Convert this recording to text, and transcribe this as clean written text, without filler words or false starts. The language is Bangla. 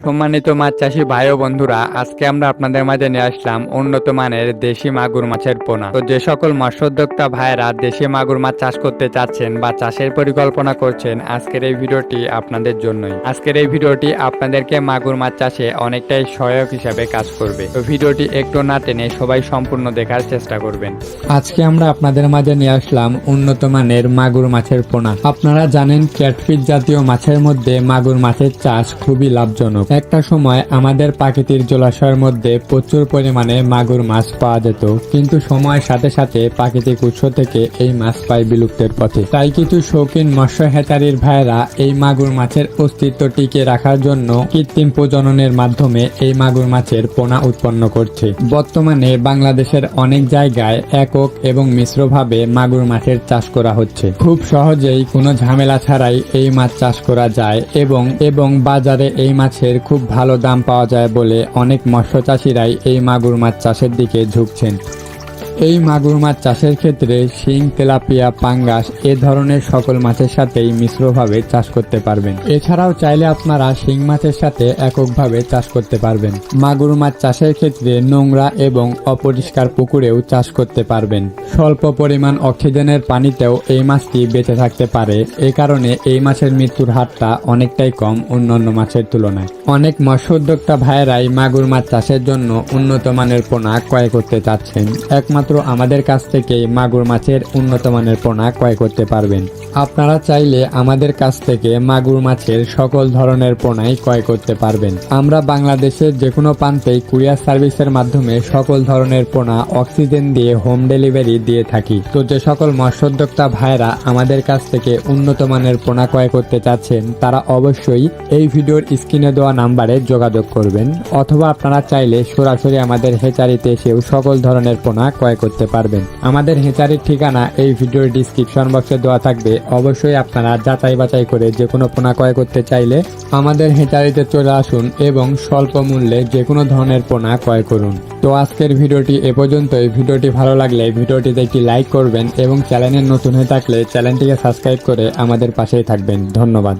সম্মানিত মাছ চাষী ভাই ও বন্ধুরা, আজকে আমরা আপনাদের মাঝে নিয়ে আসলাম উন্নত মানের দেশি মাগুর মাছের পোনা। তো যে সকল মৎস্যোদ্যোক্তা ভাইয়েরা দেশি মাগুর মাছ চাষ করতে চাচ্ছেন বা চাষের পরিকল্পনা করছেন, আজকের এই ভিডিওটি আপনাদের জন্যই। আজকের এই ভিডিওটি আপনাদেরকে মাগুর মাছ চাষে অনেকটাই সহায়ক হিসাবে কাজ করবে। তো ভিডিওটি একটু না টেনে সবাই সম্পূর্ণ দেখার চেষ্টা করবেন। আজকে আমরা আপনাদের মাঝে নিয়ে আসলাম উন্নত মানের মাগুর মাছের পোনা। আপনারা জানেন, ক্যাটফিশ জাতীয় মাছের মধ্যে মাগুর মাছের চাষ খুবই লাভজনক। একটা সময় আমাদের প্রাকৃতিক জলাশয়ের মধ্যে প্রচুর পরিমাণে মাগুর মাছ পাওয়া যেত, কিন্তু সময়ের সাথে সাথে প্রাকৃতিক উৎস থেকে এই মাছ প্রায় বিলুপ্তের পথে। তাই কিছু শৌখিন মৎস্য হেচারির ভাইয়েরা এই মাগুর মাছের অস্তিত্ব টিকে রাখার জন্য কৃত্রিম প্রজননের মাধ্যমে এই মাগুর মাছের পোনা উৎপন্ন করছে। বর্তমানে বাংলাদেশের অনেক জায়গায় একক এবং মিশ্রভাবে মাগুর মাছের চাষ করা হচ্ছে। খুব সহজেই কোনো ঝামেলা ছাড়াই এই মাছ চাষ করা যায় এবং বাজারে এই মাছের খুব ভালো দাম পাওয়া যায় বলে অনেক মৎস্য চাষিরাই এই মাগুর মাছ চাষের দিকে ঝুঁকছেন। এই মাগুর মাছ চাষের ক্ষেত্রে শিং, তেলাপিয়া, পাঙ্গাস এ ধরনের সকল মাছের সাথেই মিশ্রভাবে চাষ করতে পারবেন। এছাড়াও চাইলে আপনারা শিং মাছের সাথে এককভাবে চাষ করতে পারবেন। মাগুর মাছ চাষের ক্ষেত্রে নোংরা এবং অপরিষ্কার পুকুরেও চাষ করতে পারবেন। স্বল্প পরিমাণ অক্সিজেনের পানিতেও এই মাছটি বেঁচে থাকতে পারে। এ কারণে এই মাছের মৃত্যুর হারটা অনেকটাই কম অন্যান্য মাছের তুলনায়। অনেক মৎস্য উদ্যোক্তা ভাইয়েরাই মাগুর মাছ চাষের জন্য উন্নত মানের পোনা ক্রয় করতে চাচ্ছেন। একমাত্র আমাদের কাছ থেকে মাগুর মাছের উন্নত মানের পোনা ক্রয় করতে পারবেন। আপনারা চাইলে আমাদের কাছ থেকে মাগুর মাছের সকল ধরনের পোনাই ক্রয় করতে পারবেন। আমরা বাংলাদেশের যে কোনো প্রান্তেই কুরিয়ার সার্ভিসের মাধ্যমে সকল ধরনের পোনা অক্সিজেন দিয়ে হোম ডেলিভারি দিয়ে থাকি। তো যে সকল মৎস্যোদ্যোক্তা ভাইয়েরা আমাদের কাছ থেকে উন্নত মানের পোনা ক্রয় করতে চাচ্ছেন, তারা অবশ্যই এই ভিডিওর স্ক্রিনে দেওয়া নাম্বারে যোগাযোগ করবেন, অথবা আপনারা চাইলে সরাসরি আমাদের হেচারিতে এসেও সকল ধরনের পোনা ক্রয় করতে পারবেন। আমাদের হেচারির ঠিকানা এই ভিডিওর ডিসক্রিপশন বক্সে দেওয়া থাকবে। অবশ্যই আপনারা যাচাই বাছাই করে যে কোনো পোনা ক্রয় করতে চাইলে আমাদের হেচারিতে চলে আসুন এবং স্বল্প মূল্যে যে কোনো ধরনের পোনা ক্রয় করুন। তো আজকের ভিডিওটি এ পর্যন্তই। ভিডিওটি ভালো লাগলে ভিডিওটিতে একটি লাইক করবেন এবং চ্যানেলে নতুন হয়ে থাকলে চ্যানেলটিকে সাবস্ক্রাইব করে আমাদের পাশেই থাকবেন। ধন্যবাদ।